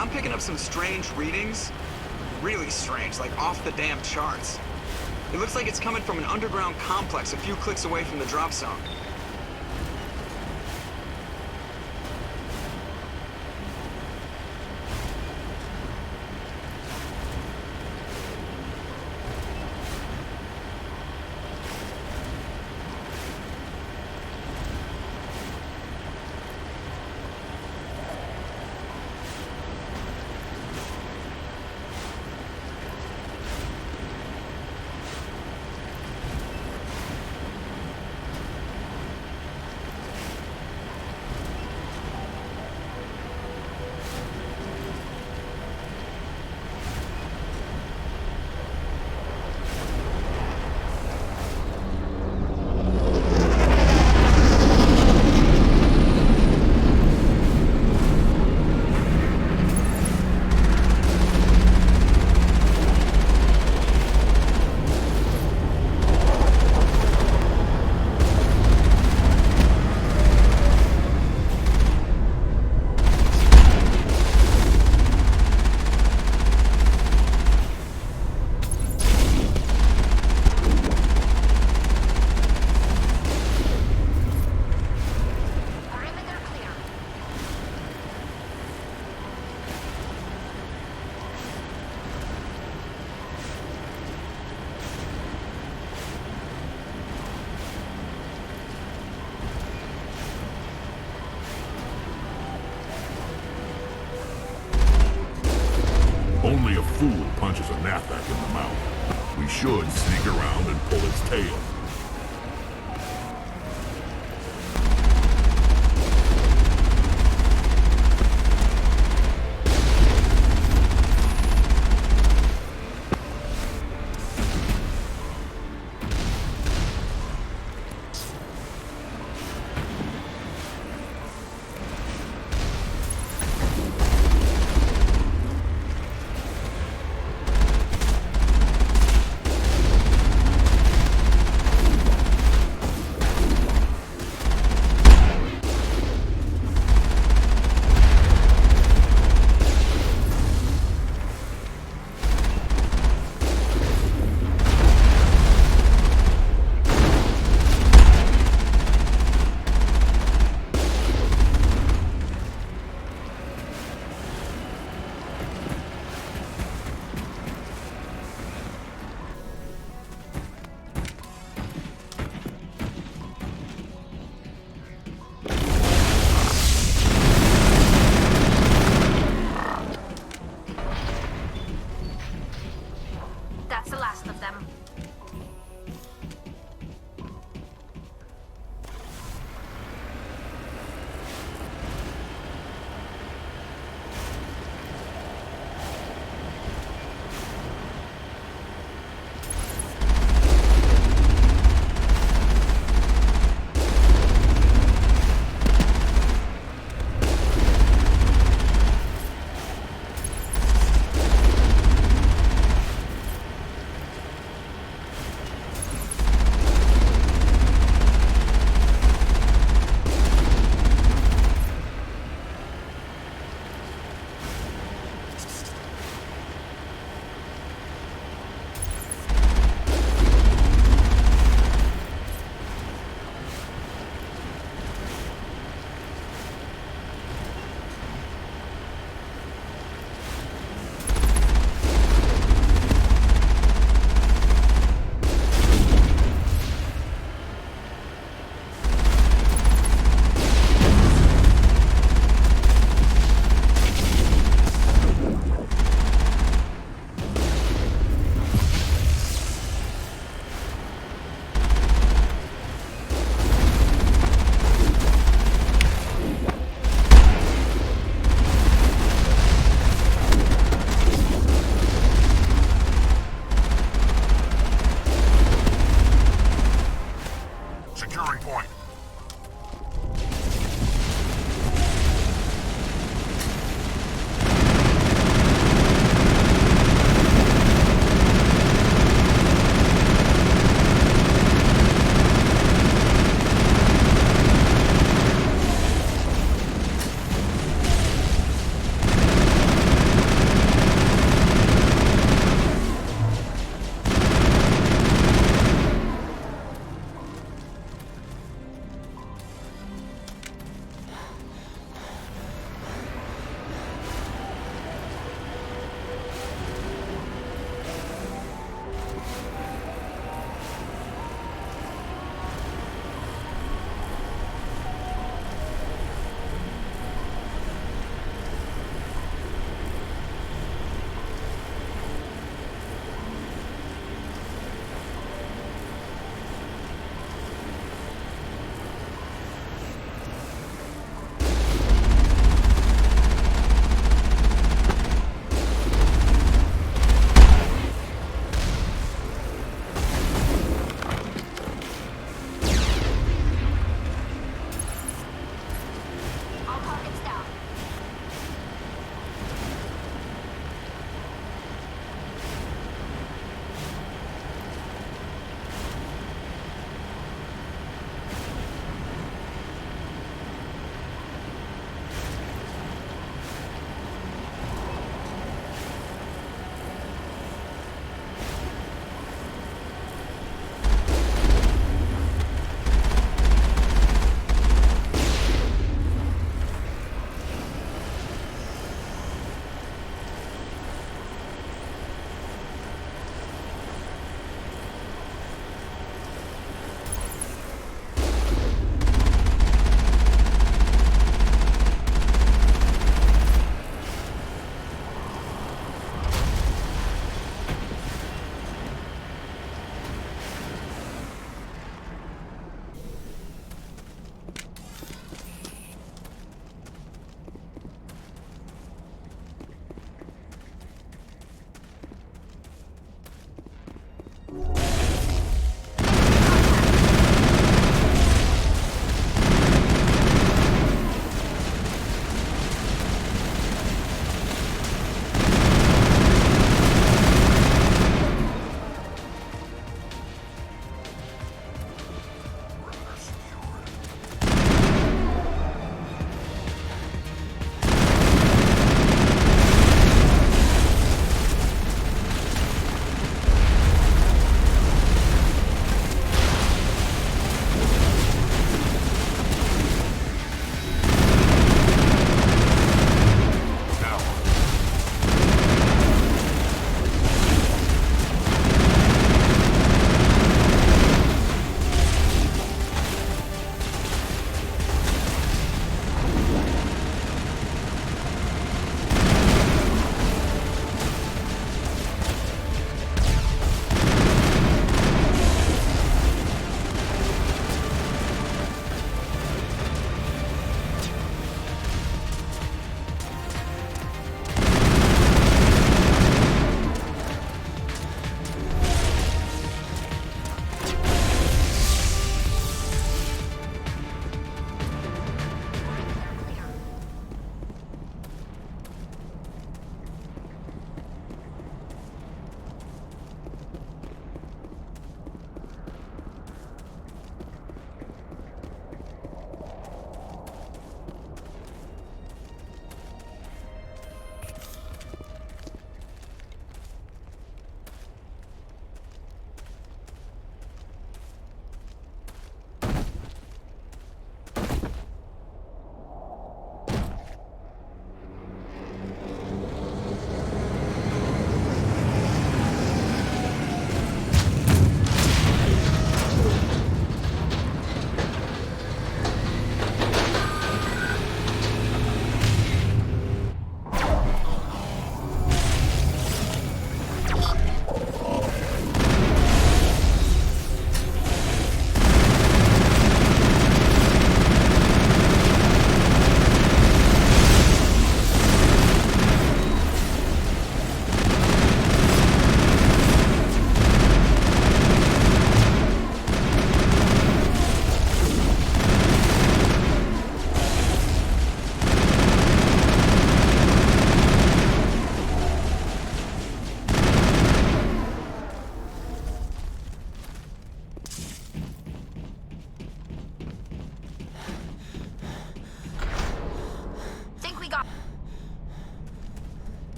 I'm picking up some strange readings. Really strange, like off the damn charts. It looks like it's coming from an underground complex a few clicks away from the drop zone. Only a fool punches a knapsack in the mouth. We should sneak around and pull its tail. That's the last of them.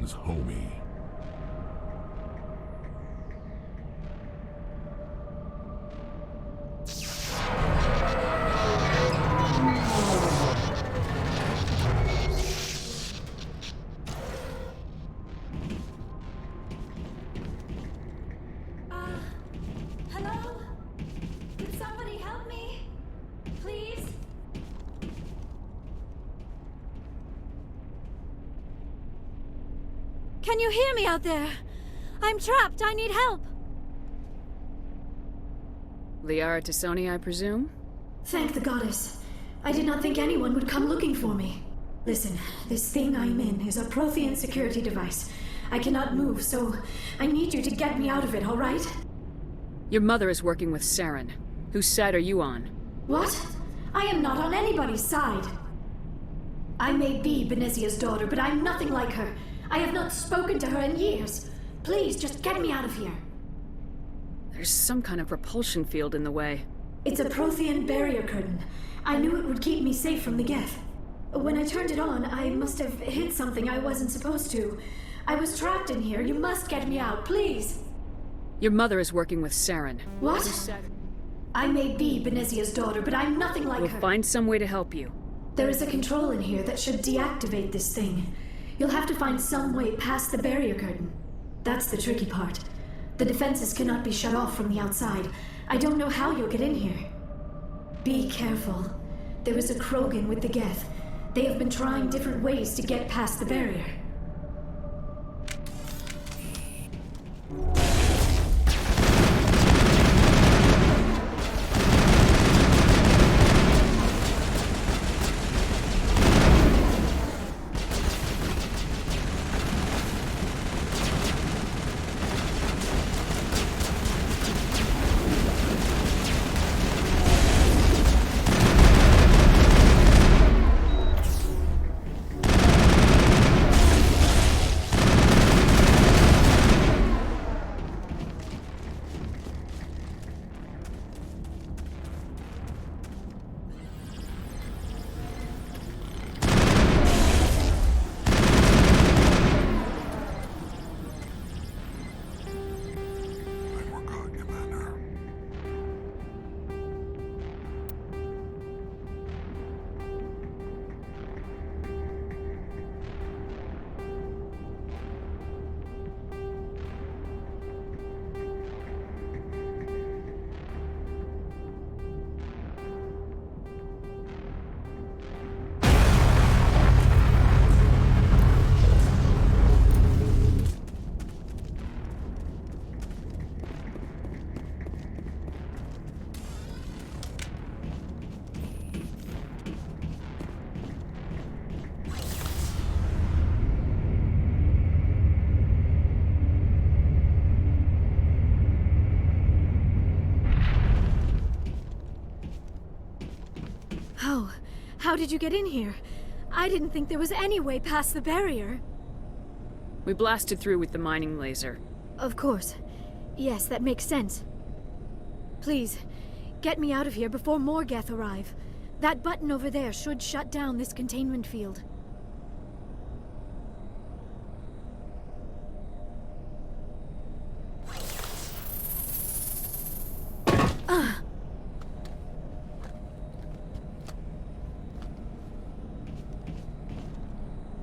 Saren's homie. Hello? Could somebody help me? Please? Can you hear me out there? I'm trapped. I need help. Liara to Sony, I presume? Thank the goddess. I did not think anyone would come looking for me. Listen, this thing I'm in is a Prothean security device. I cannot move, so I need you to get me out of it, all right? Your mother is working with Saren. Whose side are you on? What? I am not on anybody's side. I may be Benezia's daughter, but I'm nothing like her. I have not spoken to her in years. Please, just get me out of here. There's some kind of repulsion field in the way. It's a Prothean barrier curtain. I knew it would keep me safe from the Geth. When I turned it on, I must have hit something I wasn't supposed to. I was trapped in here. You must get me out, please. Your mother is working with Saren. What? Whose side- I may be Benezia's daughter, but I'm nothing like We'll her. find some way to help you. There is a control in here that should deactivate this thing. You'll have to find some way past the barrier curtain. That's the tricky part. The defenses cannot be shut off from the outside. I don't know how you'll get in here. Be careful. There is a Krogan with the Geth. They have been trying different ways to get past the barrier. I forgot, Commander. How did you get in here? I didn't think there was any way past the barrier. We blasted through with the mining laser. Of course. Yes, that makes sense. Please, get me out of here before more Geth arrive. That button over there should shut down this containment field.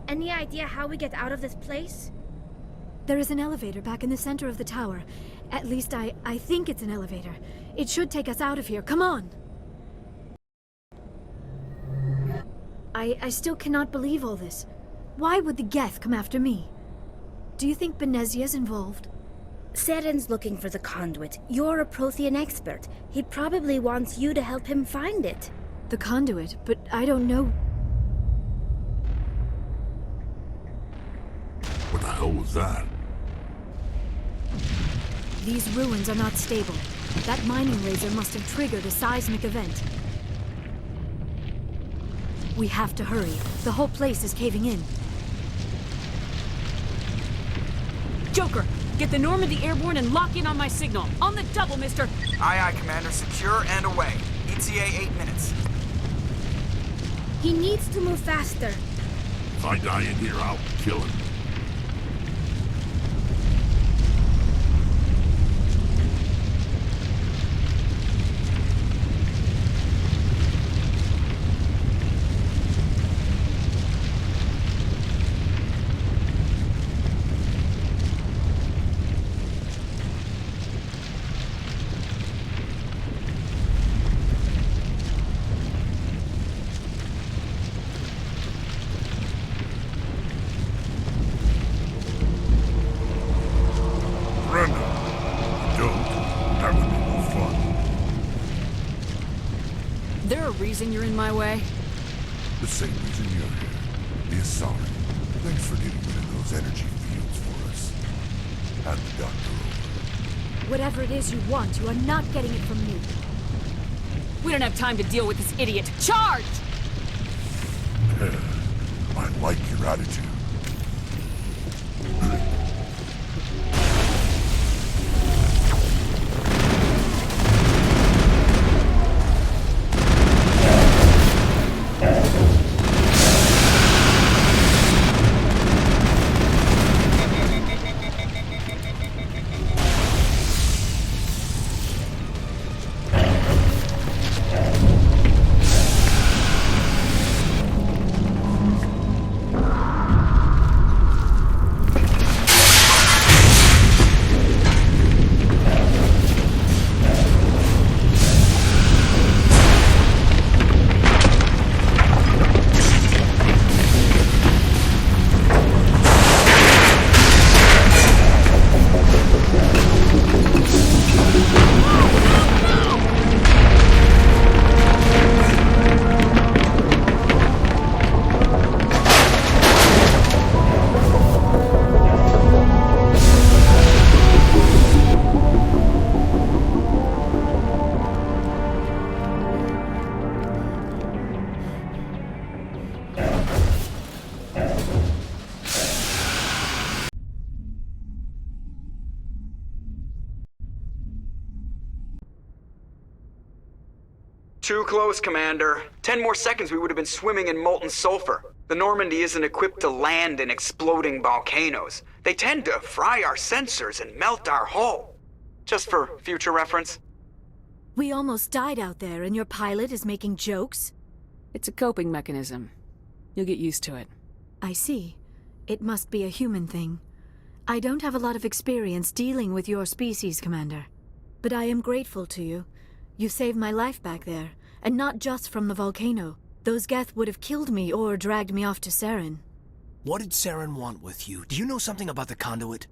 Any idea how we get out of this place? There is an elevator back in the center of the tower. At least I think it's an elevator. It should take us out of here. Come on! I still cannot believe all this. Why would the Geth come after me? Do you think Benezia's involved? Saren's looking for the conduit. You're a Prothean expert. He probably wants you to help him find it. The conduit, but I don't know. What the hell was that? These ruins are not stable. That mining laser must have triggered a seismic event. We have to hurry. The whole place is caving in. Joker, get the Normandy airborne and lock in on my signal. On the double, mister! Aye, aye, Commander. Secure and away. ETA 8 minutes. He needs to move faster. If I die in here, I'll kill him. reason you're in my way? The same reason you're here. The Asari. Thanks for getting rid of those energy fields for us. Hand the doctor over. Whatever it is you want, you are not getting it from me. We don't have time to deal with this idiot. Charge! I like your attitude. Too close, Commander. 10 more seconds we would have been swimming in molten sulfur. The Normandy isn't equipped to land in exploding volcanoes. They tend to fry our sensors and melt our hull. Just for future reference. We almost died out there, and your pilot is making jokes? It's a coping mechanism. You'll get used to it. I see. It must be a human thing. I don't have a lot of experience dealing with your species, Commander. But I am grateful to you. You saved my life back there, and not just from the volcano. Those Geth would have killed me or dragged me off to Saren. What did Saren want with you? Do you know something about the conduit?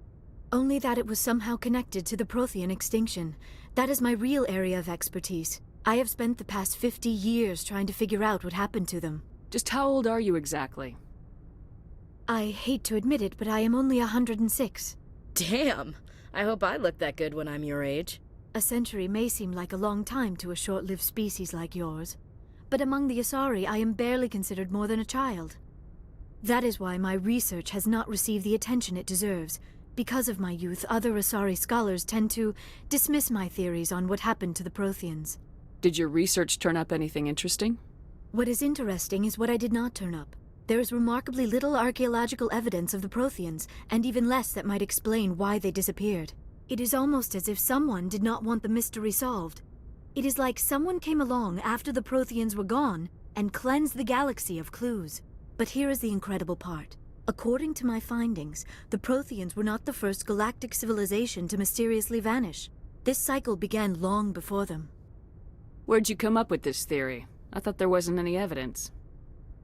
Only that it was somehow connected to the Prothean extinction. That is my real area of expertise. I have spent the past 50 years trying to figure out what happened to them. Just how old are you exactly? I hate to admit it, but I am only 106. Damn! I hope I look that good when I'm your age. A century may seem like a long time to a short-lived species like yours, but among the Asari I am barely considered more than a child. That is why my research has not received the attention it deserves. Because of my youth, other Asari scholars tend to dismiss my theories on what happened to the Protheans. Did your research turn up anything interesting? What is interesting is what I did not turn up. There is remarkably little archaeological evidence of the Protheans, and even less that might explain why they disappeared. It is almost as if someone did not want the mystery solved. It is like someone came along after the Protheans were gone and cleansed the galaxy of clues. But here is the incredible part. According to my findings, the Protheans were not the first galactic civilization to mysteriously vanish. This cycle began long before them. Where'd you come up with this theory? I thought there wasn't any evidence.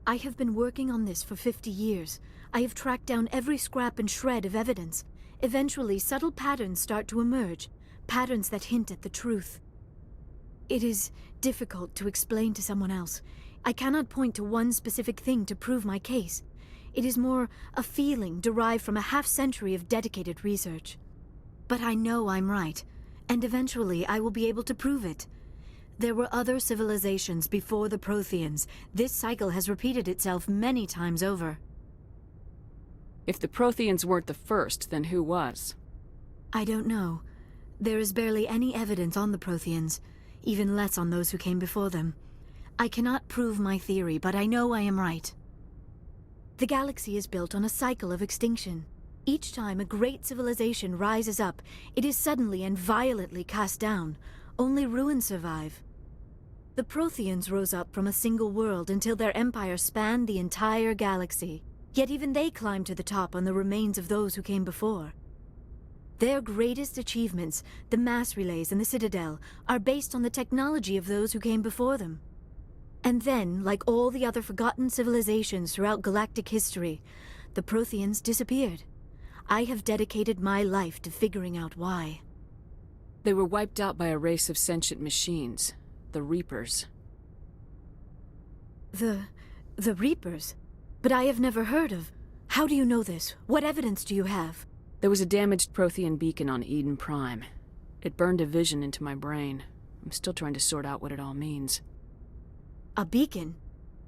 I have been working on this for 50 years. I have tracked down every scrap and shred of evidence. Eventually, subtle patterns start to emerge, patterns that hint at the truth. It is difficult to explain to someone else. I cannot point to one specific thing to prove my case. It is more a feeling derived from a half-century of dedicated research. But I know I'm right, and eventually I will be able to prove it. There were other civilizations before the Protheans. This cycle has repeated itself many times over. If the Protheans weren't the first, then who was? I don't know. There is barely any evidence on the Protheans, even less on those who came before them. I cannot prove my theory, but I know I am right. The galaxy is built on a cycle of extinction. Each time a great civilization rises up, it is suddenly and violently cast down. Only ruins survive. The Protheans rose up from a single world until their empire spanned the entire galaxy. Yet even they climbed to the top on the remains of those who came before. Their greatest achievements, the mass relays and the Citadel, are based on the technology of those who came before them. And then, like all the other forgotten civilizations throughout galactic history, the Protheans disappeared. I have dedicated my life to figuring out why. They were wiped out by a race of sentient machines, the Reapers. The Reapers? But I have never heard of... How do you know this? What evidence do you have? There was a damaged Prothean beacon on Eden Prime. It burned a vision into my brain. I'm still trying to sort out what it all means. A beacon?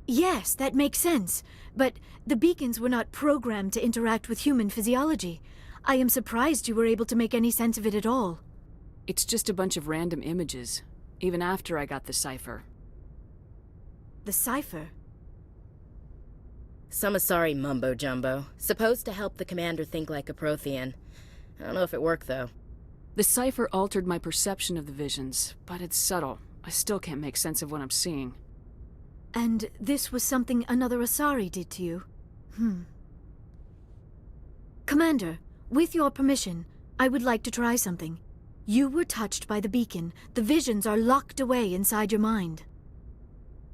Yes, that makes sense. But the beacons were not programmed to interact with human physiology. I am surprised you were able to make any sense of it at all. It's just a bunch of random images, even after I got the cipher. The cipher? Some Asari mumbo-jumbo. Supposed to help the commander think like a Prothean. I don't know if it worked, though. The cipher altered my perception of the visions, but it's subtle. I still can't make sense of what I'm seeing. And this was something another Asari did to you? Commander, with your permission, I would like to try something. You were touched by the beacon. The visions are locked away inside your mind.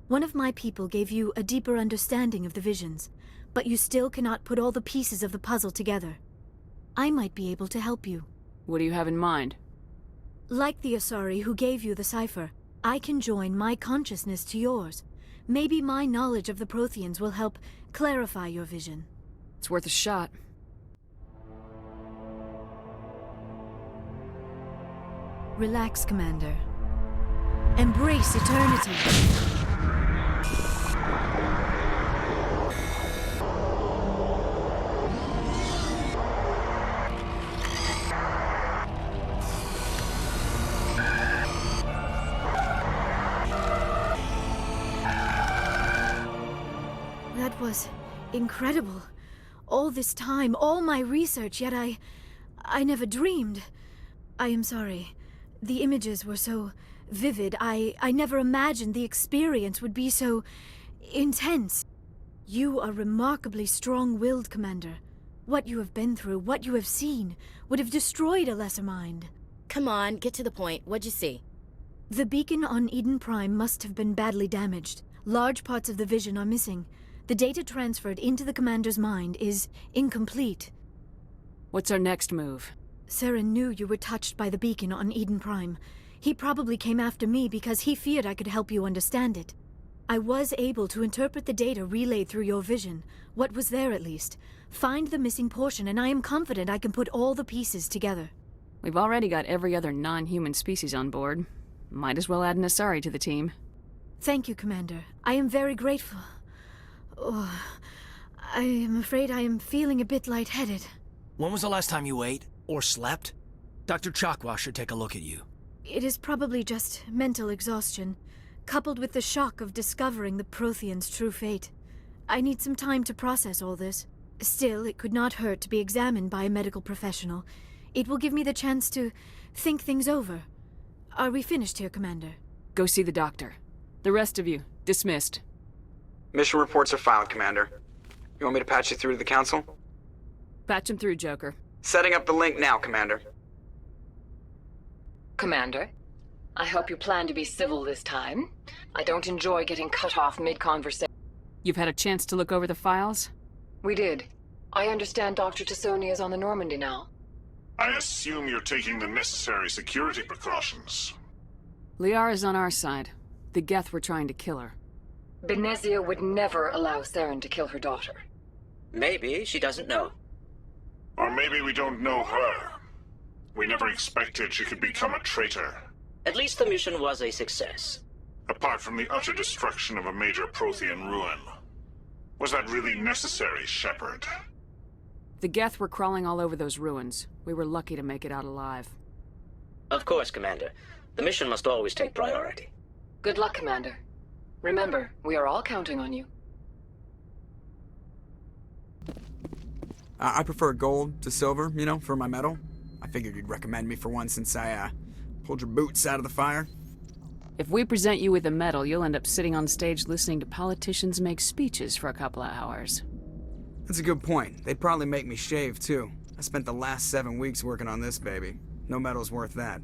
One of my people gave you a deeper understanding of the visions, but you still cannot put all the pieces of the puzzle together. I might be able to help you. What do you have in mind? Like the Asari who gave you the cipher, I can join my consciousness to yours. Maybe my knowledge of the Protheans will help clarify your vision. It's worth a shot. Relax, Commander. Embrace eternity. That was incredible. All this time, all my research, yet I never dreamed. I am sorry. The images were so vivid. I never imagined the experience would be so intense. You are remarkably strong-willed, Commander. What you have been through, what you have seen, would have destroyed a lesser mind. Come on, get to the point. What'd you see? The beacon on Eden Prime must have been badly damaged. Large parts of the vision are missing. The data transferred into the Commander's mind is incomplete. What's our next move? Saren knew you were touched by the beacon on Eden Prime. He probably came after me because he feared I could help you understand it. I was able to interpret the data relayed through your vision, what was there at least, find the missing portion, and I am confident I can put all the pieces together. We've already got every other non-human species on board. Might as well add an Asari to the team. Thank you, Commander. I am very grateful. Oh, I am afraid I am feeling a bit lightheaded. When was the last time you ate? Or slept? Dr. Chakwa should take a look at you. It is probably just mental exhaustion, coupled with the shock of discovering the Prothean's true fate. I need some time to process all this. Still, it could not hurt to be examined by a medical professional. It will give me the chance to think things over. Are we finished here, Commander? Go see the doctor. The rest of you, dismissed. Mission reports are filed, Commander. You want me to patch you through to the Council? Patch him through, Joker. Setting up the link now, Commander. Commander, I hope you plan to be civil this time. I don't enjoy getting cut off mid-conversation. You've had a chance to look over the files? We did. I understand Dr. Tassoni is on the Normandy now. I assume you're taking the necessary security precautions. Liara's on our side. The Geth were trying to kill her. Benezia would never allow Saren to kill her daughter. Maybe she doesn't know. Or maybe we don't know her. We never expected she could become a traitor. At least the mission was a success. Apart from the utter destruction of a major Prothean ruin. Was that really necessary, Shepard? The Geth were crawling all over those ruins. We were lucky to make it out alive. Of course, Commander. The mission must always take priority. Good luck, Commander. Remember, we are all counting on you. I prefer gold to silver, you know, for my medal. I figured you'd recommend me for one since I, pulled your boots out of the fire. If we present you with a medal, you'll end up sitting on stage listening to politicians make speeches for a couple of hours. That's a good point. They'd probably make me shave, too. I spent the last 7 weeks working on this baby. No medal's worth that.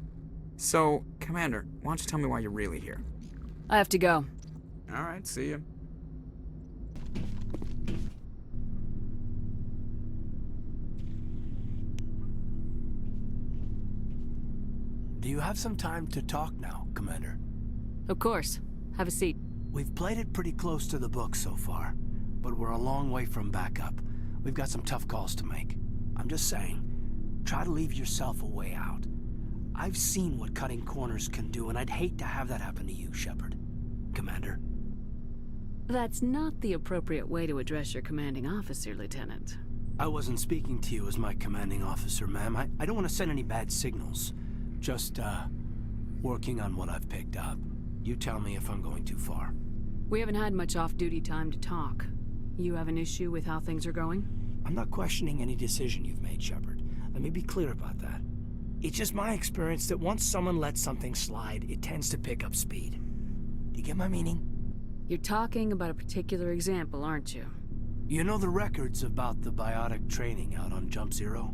So, Commander, why don't you tell me why you're really here? I have to go. All right, see ya. Do you have some time to talk now, Commander? Of course. Have a seat. We've played it pretty close to the book so far, but we're a long way from backup. We've got some tough calls to make. I'm just saying, try to leave yourself a way out. I've seen what cutting corners can do, and I'd hate to have that happen to you, Shepard. Commander. That's not the appropriate way to address your commanding officer, Lieutenant. I wasn't speaking to you as my commanding officer, ma'am. I don't want to send any bad signals. Just, working on what I've picked up. You tell me if I'm going too far. We haven't had much off-duty time to talk. You have an issue with how things are going? I'm not questioning any decision you've made, Shepard. Let me be clear about that. It's just my experience that once someone lets something slide, it tends to pick up speed. Do you get my meaning? You're talking about a particular example, aren't you? You know the records about the biotic training out on Jump Zero?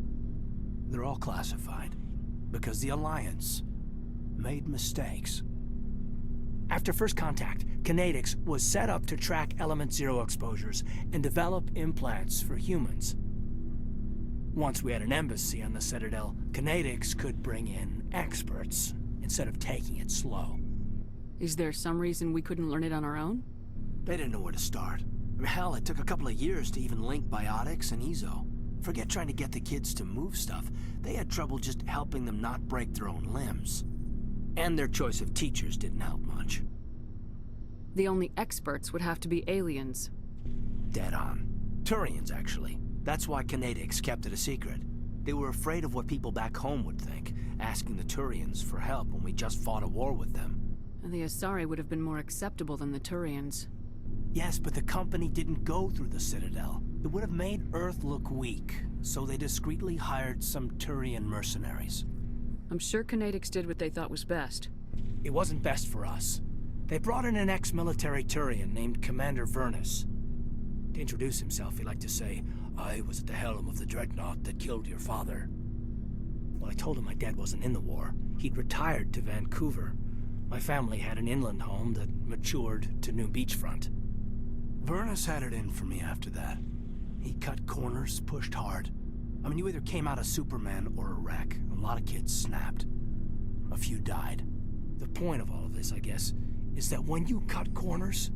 They're all classified, because the Alliance made mistakes. After first contact, Kinetics was set up to track Element Zero exposures and develop implants for humans. Once we had an embassy on the Citadel, Kinetics could bring in experts instead of taking it slow. Is there some reason we couldn't learn it on our own? They didn't know where to start. I mean, hell, it took a couple of years to even link biotics and EZO. Forget trying to get the kids to move stuff. They had trouble just helping them not break their own limbs. And their choice of teachers didn't help much. The only experts would have to be aliens. Dead on. Turians, actually. That's why Kinetics kept it a secret. They were afraid of what people back home would think, asking the Turians for help when we just fought a war with them. And the Asari would have been more acceptable than the Turians. Yes, but the company didn't go through the Citadel. It would have made Earth look weak, so they discreetly hired some Turian mercenaries. I'm sure Kinetics did what they thought was best. It wasn't best for us. They brought in an ex-military Turian named Commander Vernus. To introduce himself, he liked to say, "I was at the helm of the dreadnought that killed your father." Well, I told him my dad wasn't in the war. He'd retired to Vancouver. My family had an inland home that matured to new beachfront. Vernus had it in for me after that. He cut corners, pushed hard. I mean, you either came out a Superman or a wreck. A lot of kids snapped. A few died. The point of all of this, I guess, is that when you cut corners,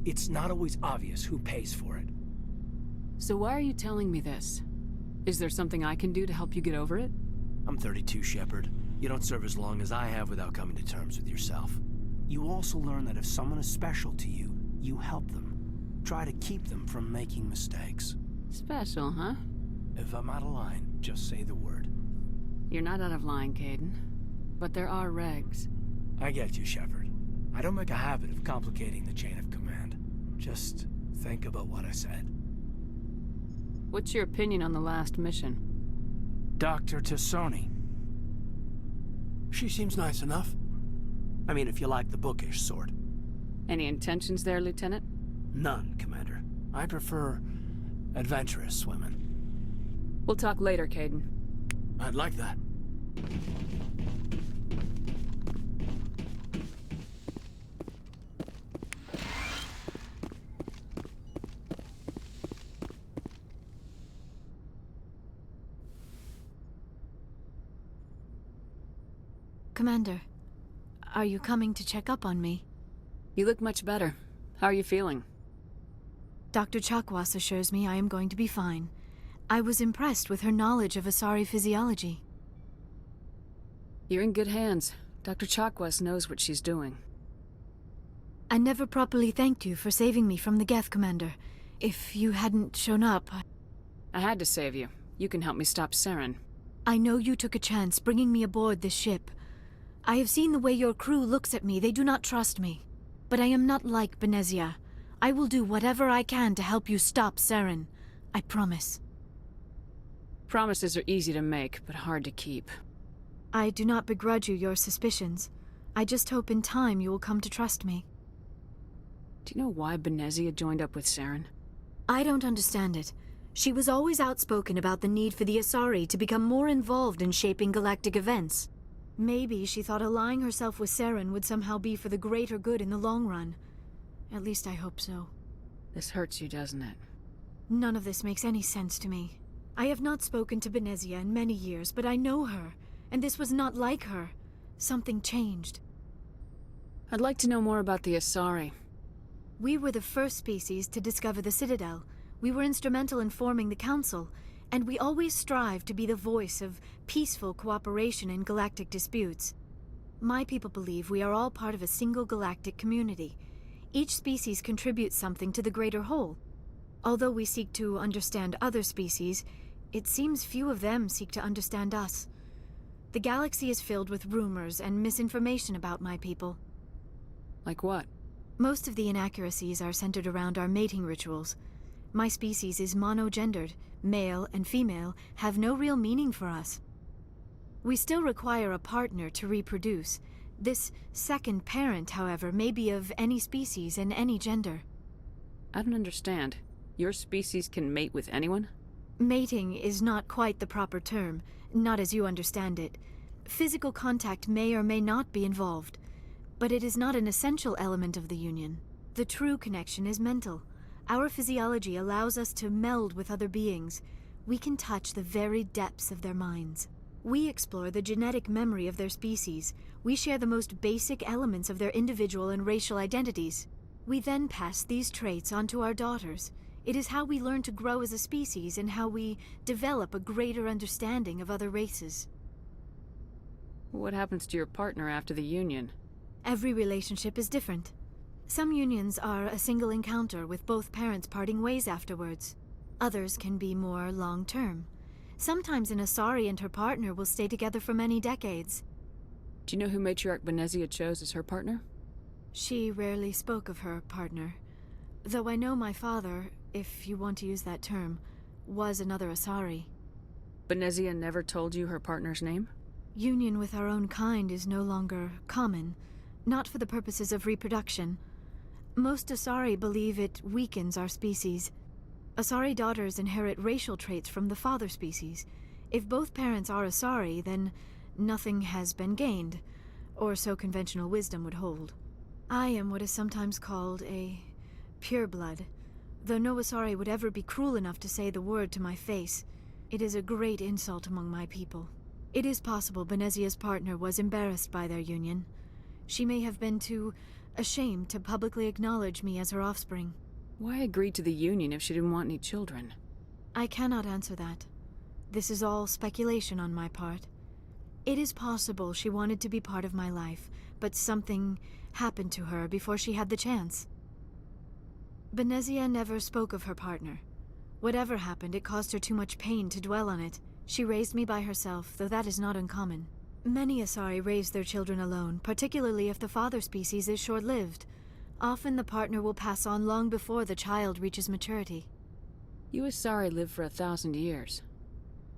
it's not always obvious who pays for it. So why are you telling me this? Is there something I can do to help you get over it? I'm 32, Shepard. You don't serve as long as I have without coming to terms with yourself. You also learn that if someone is special to you, you help them. Try to keep them from making mistakes. Special, huh? If I'm out of line, just say the word. You're not out of line, Caden. But there are regs. I get you, Shepard. I don't make a habit of complicating the chain of command. Just think about what I said. What's your opinion on the last mission? Dr. Tassoni. She seems nice enough. I mean, if you like the bookish sort. Any intentions there, Lieutenant? None, Commander. I prefer adventurous women. We'll talk later, Caden. I'd like that. Commander, are you coming to check up on me? You look much better. How are you feeling? Dr. Chakwas assures me I am going to be fine. I was impressed with her knowledge of Asari physiology. You're in good hands. Dr. Chakwas knows what she's doing. I never properly thanked you for saving me from the Geth, Commander. If you hadn't shown up... I had to save you. You can help me stop Saren. I know you took a chance bringing me aboard this ship. I have seen the way your crew looks at me. They do not trust me. But I am not like Benezia. I will do whatever I can to help you stop Saren. I promise. Promises are easy to make, but hard to keep. I do not begrudge you your suspicions. I just hope in time you will come to trust me. Do you know why Benezia joined up with Saren? I don't understand it. She was always outspoken about the need for the Asari to become more involved in shaping galactic events. Maybe she thought allying herself with Saren would somehow be for the greater good in the long run. At least I hope so. This hurts you, doesn't it? None of this makes any sense to me. I have not spoken to Benezia in many years, but I know her, and this was not like her. Something changed. I'd like to know more about the Asari. We were the first species to discover the Citadel. We were instrumental in forming the Council, and we always strive to be the voice of peaceful cooperation in galactic disputes. My people believe we are all part of a single galactic community. Each species contributes something to the greater whole. Although we seek to understand other species, it seems few of them seek to understand us. The galaxy is filled with rumors and misinformation about my people. Like what? Most of the inaccuracies are centered around our mating rituals. My species is monogendered. Male and female have no real meaning for us. We still require a partner to reproduce. This second parent, however, may be of any species and any gender. I don't understand. Your species can mate with anyone? Mating is not quite the proper term, not as you understand it. Physical contact may or may not be involved, but it is not an essential element of the union. The true connection is mental. Our physiology allows us to meld with other beings. We can touch the very depths of their minds. We explore the genetic memory of their species. We share the most basic elements of their individual and racial identities. We then pass these traits on to our daughters. It is how we learn to grow as a species and how we develop a greater understanding of other races. What happens to your partner after the union? Every relationship is different. Some unions are a single encounter with both parents parting ways afterwards. Others can be more long-term. Sometimes an Asari and her partner will stay together for many decades. Do you know who Matriarch Benezia chose as her partner? She rarely spoke of her partner. Though I know my father, if you want to use that term, was another Asari. Benezia never told you her partner's name? Union with our own kind is no longer common, not for the purposes of reproduction. Most Asari believe it weakens our species. Asari daughters inherit racial traits from the father species. If both parents are Asari, then nothing has been gained, or so conventional wisdom would hold. I am what is sometimes called a pureblood, though no Asari would ever be cruel enough to say the word to my face. It is a great insult among my people. It is possible Benezia's partner was embarrassed by their union. She may have been too ashamed to publicly acknowledge me as her offspring. Why agree to the union if she didn't want any children? I cannot answer that. This is all speculation on my part. It is possible she wanted to be part of my life, but something happened to her before she had the chance. Benezia never spoke of her partner. Whatever happened, it caused her too much pain to dwell on it. She raised me by herself, though that is not uncommon. Many Asari raise their children alone, particularly if the father species is short-lived. Often the partner will pass on long before the child reaches maturity. You Asari live for 1,000 years.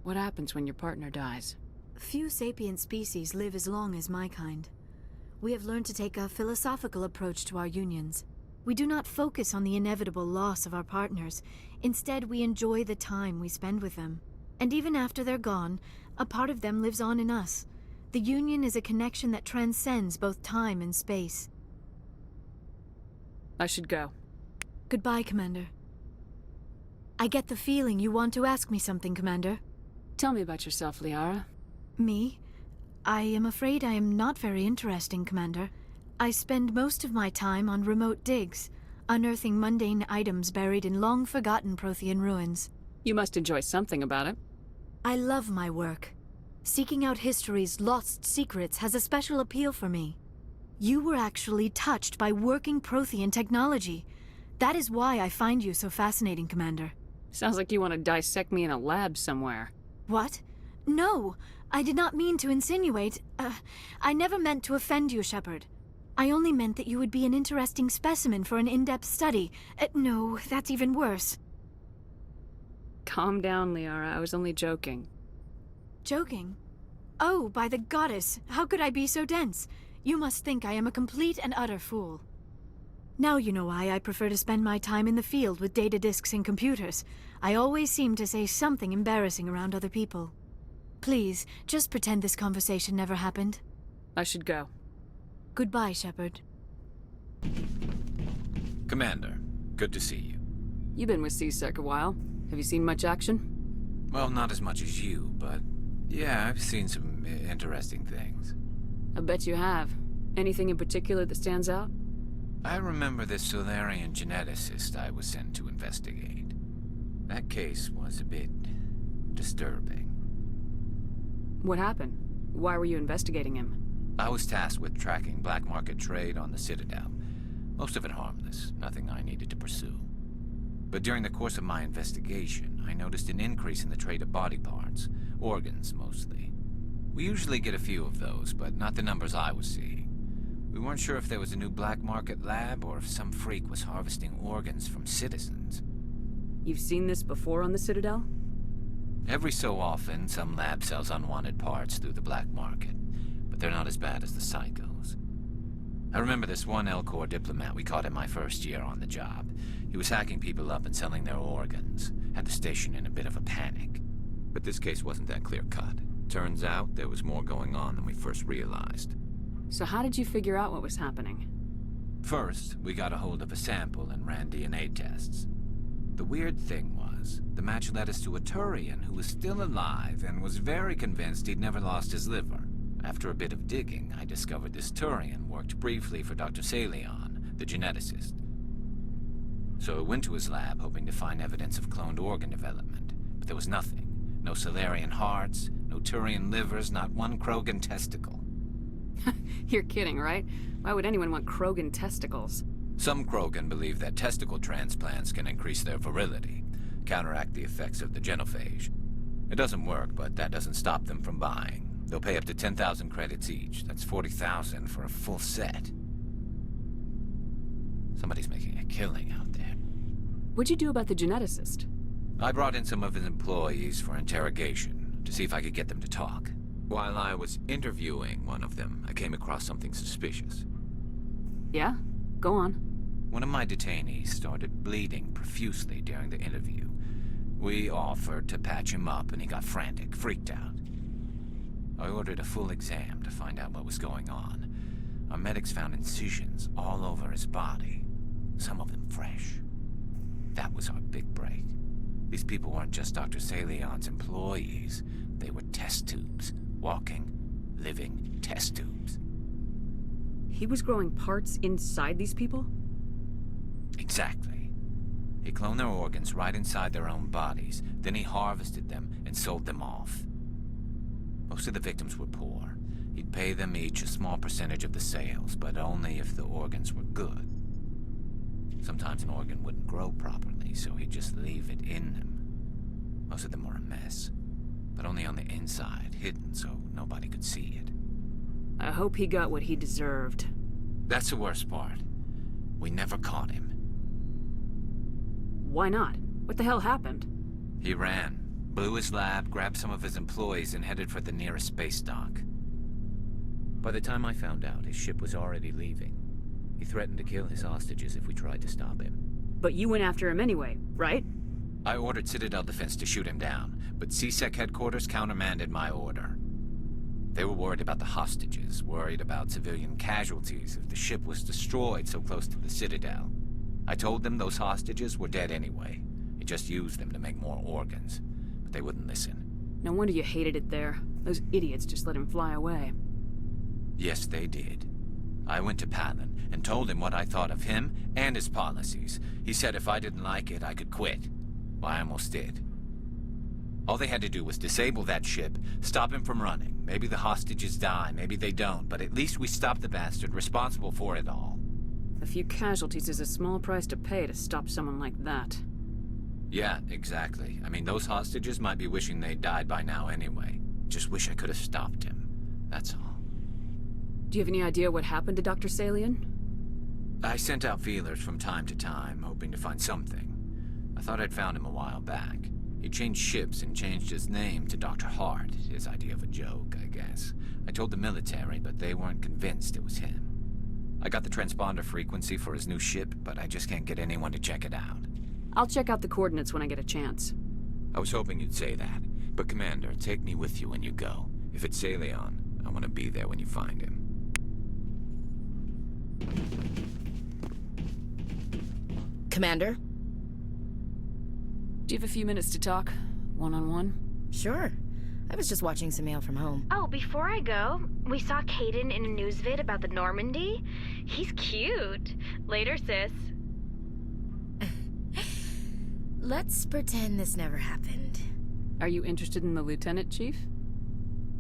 What happens when your partner dies? Few sapient species live as long as my kind. We have learned to take a philosophical approach to our unions. We do not focus on the inevitable loss of our partners. Instead, we enjoy the time we spend with them. And even after they're gone, a part of them lives on in us. The union is a connection that transcends both time and space. I should go. Goodbye, Commander. I get the feeling you want to ask me something, Commander. Tell me about yourself, Liara. Me? I am afraid I am not very interesting, Commander. I spend most of my time on remote digs, unearthing mundane items buried in long-forgotten Prothean ruins. You must enjoy something about it. I love my work. Seeking out history's lost secrets has a special appeal for me. You were actually touched by working Prothean technology. That is why I find you so fascinating, Commander. Sounds like you want to dissect me in a lab somewhere. What? No, I did not mean to insinuate. I never meant to offend you, Shepard. I only meant that you would be an interesting specimen for an in-depth study. No, that's even worse. Calm down, Liara. I was only joking. Joking? Oh, by the goddess, how could I be so dense? You must think I am a complete and utter fool. Now you know why I prefer to spend my time in the field with data disks and computers. I always seem to say something embarrassing around other people. Please, just pretend this conversation never happened. I should go. Goodbye, Shepard. Commander, good to see you. You've been with C-Sec a while. Have you seen much action? Well, not as much as you, but yeah, I've seen some interesting things. I bet you have. Anything in particular that stands out? I remember this Solarian geneticist I was sent to investigate. That case was a bit disturbing. What happened? Why were you investigating him? I was tasked with tracking black market trade on the Citadel. Most of it harmless, nothing I needed to pursue. But during the course of my investigation, I noticed an increase in the trade of body parts, organs mostly. We usually get a few of those, but not the numbers I was seeing. We weren't sure if there was a new black market lab or if some freak was harvesting organs from citizens. You've seen this before on the Citadel? Every so often, some lab sells unwanted parts through the black market, but they're not as bad as the psychos. I remember this one L-Corps diplomat we caught in my first year on the job. He was hacking people up and selling their organs. Had the station in a bit of a panic. But this case wasn't that clear-cut. Turns out there was more going on than we first realized. So how did you figure out what was happening? First, we got a hold of a sample and ran DNA tests. The weird thing was, the match led us to a Turian who was still alive and was very convinced he'd never lost his liver. After a bit of digging, I discovered this Turian worked briefly for Dr. Salion, the geneticist. So I went to his lab hoping to find evidence of cloned organ development, but there was nothing. No Solarian hearts, no Turian livers, not one Krogan testicle. You're kidding, right? Why would anyone want Krogan testicles? Some Krogan believe that testicle transplants can increase their virility, counteract the effects of the genophage. It doesn't work, but that doesn't stop them from buying. They'll pay up to 10,000 credits each. That's 40,000 for a full set. Somebody's making a killing out there. What'd you do about the geneticist? I brought in some of his employees for interrogation, to see if I could get them to talk. While I was interviewing one of them, I came across something suspicious. Yeah? Go on. One of my detainees started bleeding profusely during the interview. We offered to patch him up and he got frantic, freaked out. I ordered a full exam to find out what was going on. Our medics found incisions all over his body, some of them fresh. That was our big break. These people weren't just Dr. Salion's employees. They were test tubes. Walking, living test tubes. He was growing parts inside these people? Exactly. He cloned their organs right inside their own bodies. Then he harvested them and sold them off. Most of the victims were poor. He'd pay them each a small percentage of the sales, but only if the organs were good. Sometimes an organ wouldn't grow properly, so he'd just leave it in them. Most of them were a mess. But only on the inside, hidden so nobody could see it. I hope he got what he deserved. That's the worst part. We never caught him. Why not? What the hell happened? He ran, blew his lab, grabbed some of his employees, and headed for the nearest space dock. By the time I found out, his ship was already leaving. He threatened to kill his hostages if we tried to stop him. But you went after him anyway, right? I ordered Citadel Defense to shoot him down, but CSEC headquarters countermanded my order. They were worried about the hostages, worried about civilian casualties if the ship was destroyed so close to the Citadel. I told them those hostages were dead anyway. He just used them to make more organs, but they wouldn't listen. No wonder you hated it there. Those idiots just let him fly away. Yes, they did. I went to Palin and told him what I thought of him and his policies. He said if I didn't like it, I could quit. Well, I almost did. All they had to do was disable that ship, stop him from running. Maybe the hostages die, maybe they don't, but at least we stopped the bastard responsible for it all. A few casualties is a small price to pay to stop someone like that. Yeah, exactly. I mean, those hostages might be wishing they'd died by now anyway. Just wish I could have stopped him. That's all. Do you have any idea what happened to Dr. Salion? I sent out feelers from time to time, hoping to find something. I thought I'd found him a while back. He changed ships and changed his name to Dr. Hart, his idea of a joke, I guess. I told the military, but they weren't convinced it was him. I got the transponder frequency for his new ship, but I just can't get anyone to check it out. I'll check out the coordinates when I get a chance. I was hoping you'd say that. But Commander, take me with you when you go. If it's Salion, I want to be there when you find him. Commander? Do you have a few minutes to talk? One-on-one? Sure. I was just watching some mail from home. Oh, before I go, we saw Caden in a news vid about the Normandy. He's cute. Later, sis. Let's pretend this never happened. Are you interested in the lieutenant, Chief?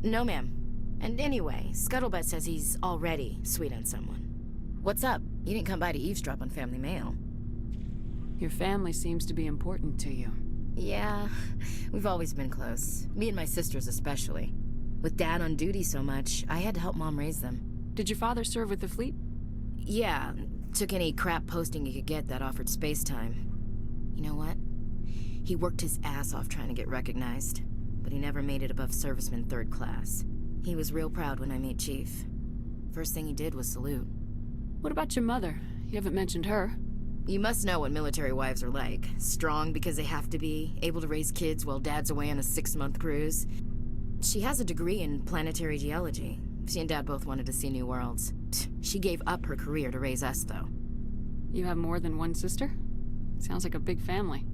No, ma'am. And anyway, Scuttlebutt says he's already sweet on someone. What's up? You didn't come by to eavesdrop on family mail. Your family seems to be important to you. Yeah, we've always been close. Me and my sisters especially. With Dad on duty so much, I had to help Mom raise them. Did your father serve with the fleet? Yeah, took any crap posting he could get that offered space time. You know what? He worked his ass off trying to get recognized, but he never made it above serviceman 3rd class. He was real proud when I met Chief. First thing he did was salute. What about your mother? You haven't mentioned her. You must know what military wives are like. Strong because they have to be, able to raise kids while Dad's away on a 6-month cruise. She has a degree in planetary geology. She and Dad both wanted to see new worlds. She gave up her career to raise us, though. You have more than one sister? Sounds like a big family.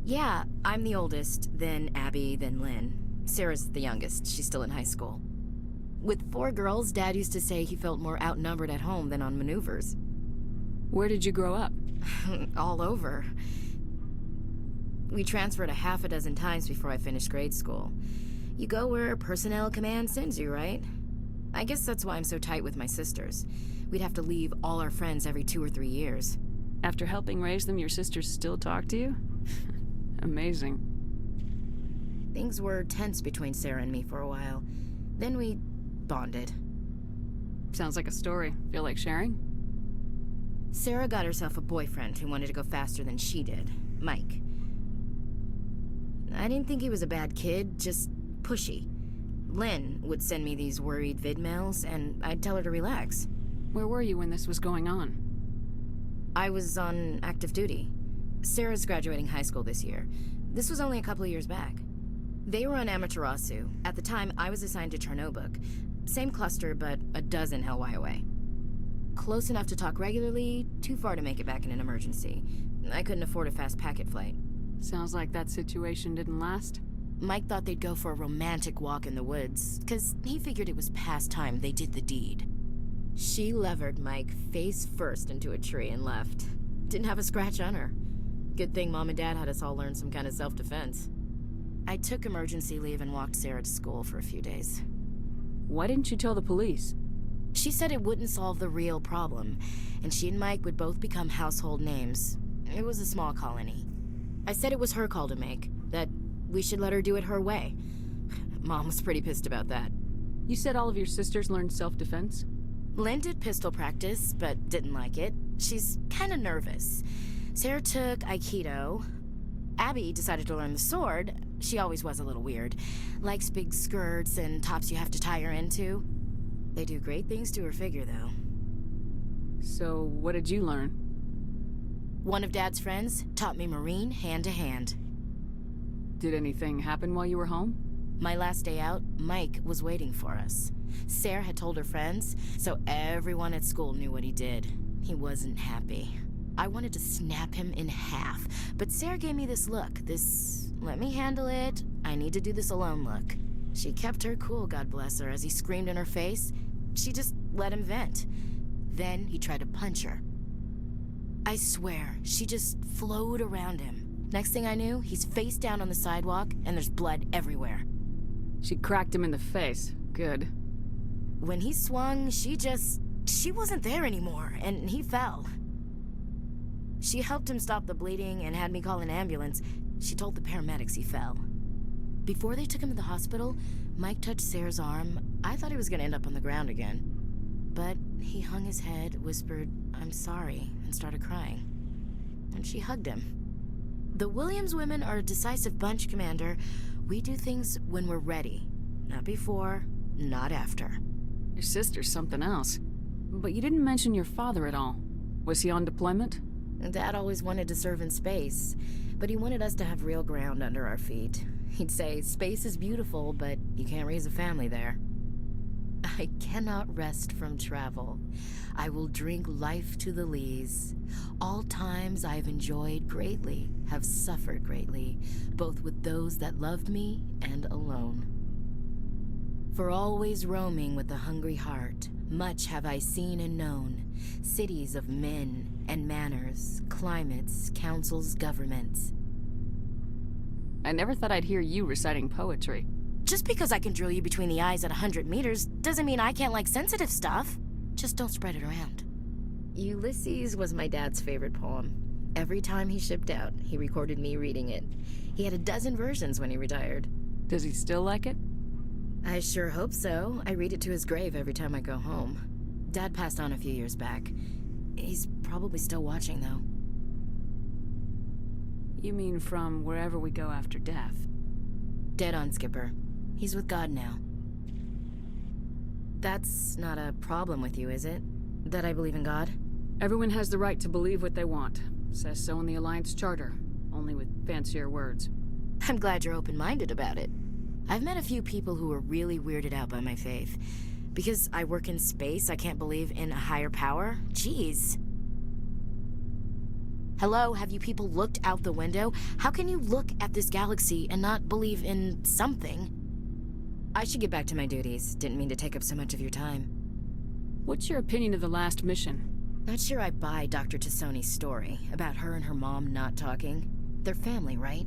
Yeah, I'm the oldest, then Abby, then Lynn. Sarah's the youngest. She's still in high school. With 4 girls, Dad used to say he felt more outnumbered at home than on maneuvers. Where did you grow up? All over. We transferred a half a dozen times before I finished grade school. You go where personnel command sends you, right? I guess that's why I'm so tight with my sisters. We'd have to leave all our friends every 2 or 3 years. After helping raise them, your sisters still talk to you? Amazing. Things were tense between Sarah and me for a while. Then we bonded. Sounds like a story. Feel like sharing? Sarah got herself a boyfriend who wanted to go faster than she did, Mike. I didn't think he was a bad kid, just pushy. Lynn would send me these worried vid mails, and I'd tell her to relax. Where were you when this was going on? I was on active duty. Sarah's graduating high school this year. This was only a couple of years back. They were on Amaterasu. At the time, I was assigned to Chernobog. Same cluster, but a dozen LY away. Close enough to talk regularly, too far to make it back in an emergency. I couldn't afford a fast packet flight. Sounds like that situation didn't last. Mike thought they'd go for a romantic walk in the woods, 'cause he figured it was past time they did the deed. She levered Mike face first into a tree and left. Didn't have a scratch on her. Good thing Mom and Dad had us all learn some kind of self-defense. I took emergency leave and walked Sarah to school for a few days. Why didn't you tell the police? She said it wouldn't solve the real problem, and she and Mike would both become household names. It was a small colony. I said it was her call to make, that we should let her do it her way. Mom was pretty pissed about that. You said all of your sisters learned self-defense? Lynn did pistol practice, but didn't like it. She's kind of nervous. Sarah took Aikido. Abby decided to learn the sword. She always was a little weird. Likes big skirts and tops you have to tie her into. They do great things to her figure, though. So, what did you learn? One of Dad's friends taught me Marine hand to hand. Did anything happen while you were home? My last day out, Mike was waiting for us. Sarah had told her friends, so everyone at school knew what he did. He wasn't happy. I wanted to snap him in half, but Sarah gave me this look, this let me handle it, I need to do this alone look. She kept her cool, God bless her, as he screamed in her face. She just let him vent. Then he tried to punch her. I swear, she just flowed around him. Next thing I knew, he's face down on the sidewalk, and there's blood everywhere. She cracked him in the face. Good. When he swung, she wasn't there anymore, and he fell. She helped him stop the bleeding and had me call an ambulance. She told the paramedics he fell. Before they took him to the hospital, Mike touched Sarah's arm. I thought he was gonna end up on the ground again. But he hung his head, whispered, "I'm sorry," and started crying. And she hugged him. The Williams women are a decisive bunch, Commander. We do things when we're ready. Not before, not after. Your sister's something else. But you didn't mention your father at all. Was he on deployment? Dad always wanted to serve in space, but he wanted us to have real ground under our feet. He'd say, space is beautiful, but you can't raise a family there. I cannot rest from travel. I will drink life to the lees. All times I have enjoyed greatly, have suffered greatly, both with those that loved me and alone. For always roaming with a hungry heart, much have I seen and known. Cities of men and manners, climates, councils, governments. I never thought I'd hear you reciting poetry. Just because I can drill you between the eyes at 100 meters doesn't mean I can't like sensitive stuff. Just don't spread it around. Ulysses was my dad's favorite poem. Every time he shipped out, he recorded me reading it. He had a dozen versions when he retired. Does he still like it? I sure hope so. I read it to his grave every time I go home. Dad passed on a few years back. He's probably still watching, though. You mean from wherever we go after death? Dead on, Skipper. He's with God now. That's not a problem with you, is it? That I believe in God? Everyone has the right to believe what they want. Says so in the Alliance Charter, only with fancier words. I'm glad you're open-minded about it. I've met a few people who are really weirded out by my faith. Because I work in space, I can't believe in a higher power? Jeez. Hello, have you people looked out the window? How can you look at this galaxy and not believe in something? I should get back to my duties. Didn't mean to take up so much of your time. What's your opinion of the last mission? Not sure I buy Dr. Tassoni's story about her and her mom not talking. They're family, right?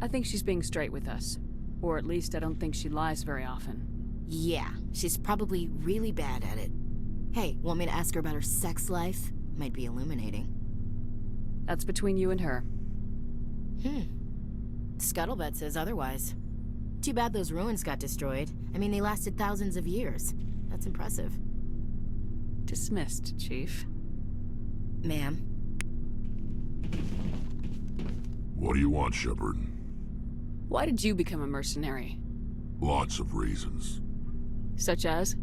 I think she's being straight with us. Or at least I don't think she lies very often. Yeah, she's probably really bad at it. Hey, want me to ask her about her sex life? Might be illuminating. That's between you and her. Scuttlebutt says otherwise. Too bad those ruins got destroyed. I mean, they lasted thousands of years. That's impressive. Dismissed, Chief. Ma'am? What do you want, Shepard? Why did you become a mercenary? Lots of reasons. Such as?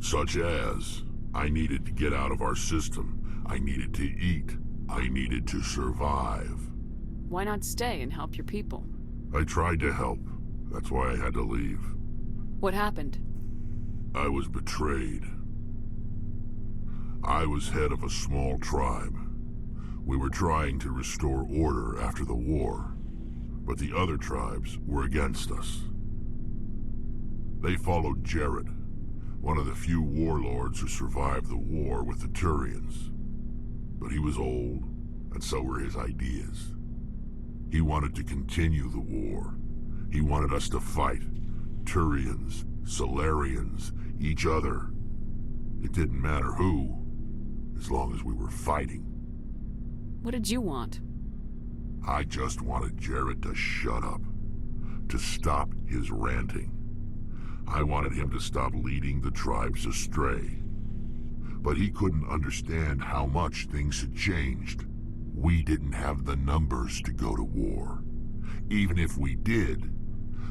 Such as, I needed to get out of our system. I needed to eat. I needed to survive. Why not stay and help your people? I tried to help. That's why I had to leave. What happened? I was betrayed. I was head of a small tribe. We were trying to restore order after the war, but the other tribes were against us. They followed Jared, one of the few warlords who survived the war with the Turians. But he was old, and so were his ideas. He wanted to continue the war. He wanted us to fight. Turians, Solarians, each other. It didn't matter who, as long as we were fighting. What did you want? I just wanted Jared to shut up, to stop his ranting. I wanted him to stop leading the tribes astray. But he couldn't understand how much things had changed. We didn't have the numbers to go to war. Even if we did,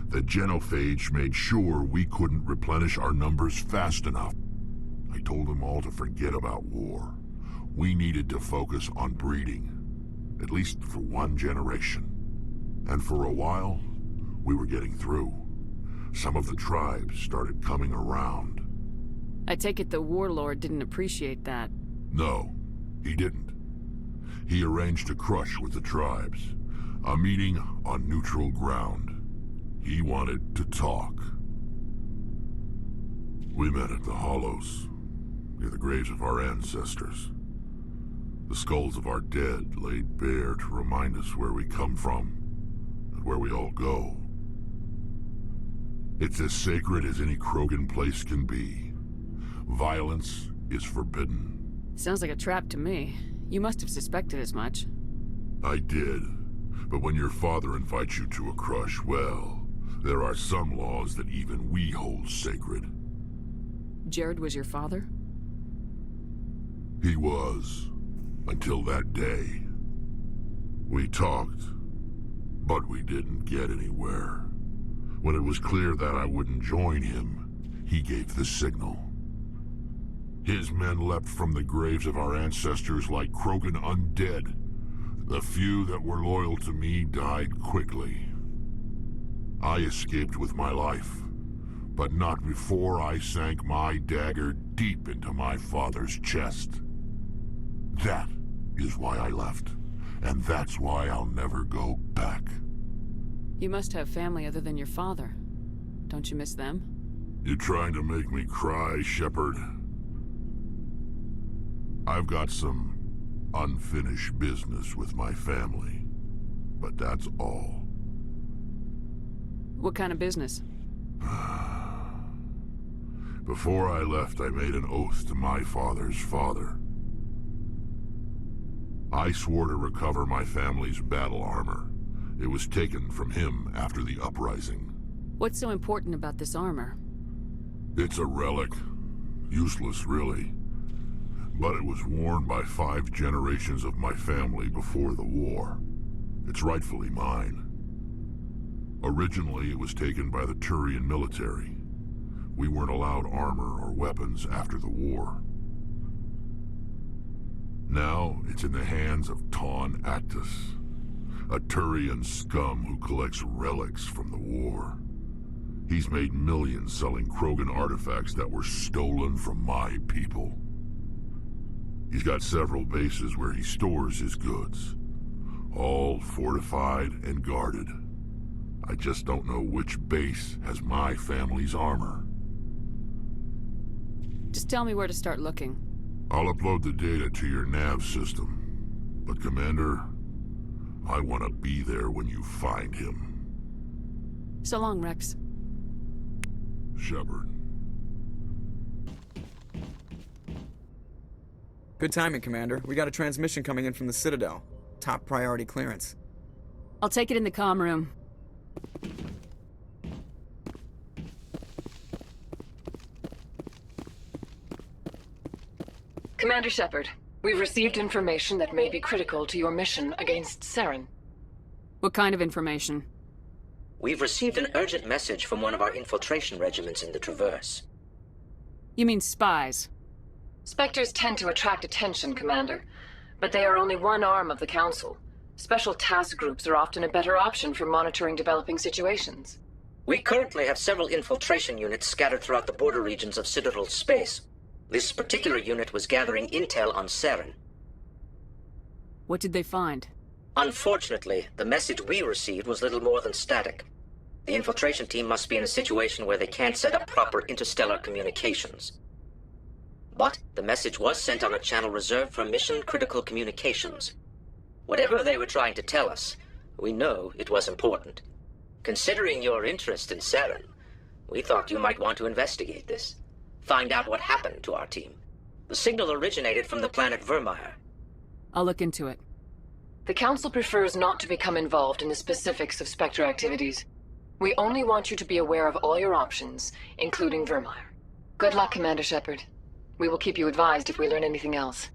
the genophage made sure we couldn't replenish our numbers fast enough. I told them all to forget about war. We needed to focus on breeding, at least for one generation. And for a while, we were getting through. Some of the tribes started coming around. I take it the warlord didn't appreciate that. No, he didn't. He arranged a crush with the tribes, a meeting on neutral ground. He wanted to talk. We met at the Hollows, near the graves of our ancestors. The skulls of our dead laid bare to remind us where we come from, and where we all go. It's as sacred as any Krogan place can be. Violence is forbidden. Sounds like a trap to me. You must have suspected as much. I did. But when your father invites you to a crush, well, there are some laws that even we hold sacred. Jared was your father? He was. Until that day. We talked, but we didn't get anywhere. When it was clear that I wouldn't join him, he gave the signal. His men leapt from the graves of our ancestors like Krogan undead. The few that were loyal to me died quickly. I escaped with my life, but not before I sank my dagger deep into my father's chest. That is why I left, and that's why I'll never go back. You must have family other than your father. Don't you miss them? You trying to make me cry, Shepard? I've got some unfinished business with my family, but that's all. What kind of business? Before I left, I made an oath to my father's father. I swore to recover my family's battle armor. It was taken from him after the uprising. What's so important about this armor? It's a relic. Useless, really. But it was worn by 5 generations of my family before the war. It's rightfully mine. Originally, it was taken by the Turian military. We weren't allowed armor or weapons after the war. Now, it's in the hands of Ton Actus, a Turian scum who collects relics from the war. He's made millions selling Krogan artifacts that were stolen from my people. He's got several bases where he stores his goods, all fortified and guarded. I just don't know which base has my family's armor. Just tell me where to start looking. I'll upload the data to your nav system. But Commander, I want to be there when you find him. So long, Rex. Shepard. Good timing, Commander. We got a transmission coming in from the Citadel. Top priority clearance. I'll take it in the comm room. Commander Shepard, we've received information that may be critical to your mission against Saren. What kind of information? We've received an urgent message from one of our infiltration regiments in the Traverse. You mean spies? Spectres tend to attract attention, Commander, but they are only one arm of the Council. Special task groups are often a better option for monitoring developing situations. We currently have several infiltration units scattered throughout the border regions of Citadel space. This particular unit was gathering intel on Saren. What did they find? Unfortunately, the message we received was little more than static. The infiltration team must be in a situation where they can't set up proper interstellar communications. But the message was sent on a channel reserved for mission-critical communications. Whatever they were trying to tell us, we know it was important. Considering your interest in Saren, we thought you might want to investigate this. Find out what happened to our team. The signal originated from the planet Vermeer. I'll look into it. The Council prefers not to become involved in the specifics of Spectre activities. We only want you to be aware of all your options, including Vermeer. Good luck, Commander Shepard. We will keep you advised if we learn anything else.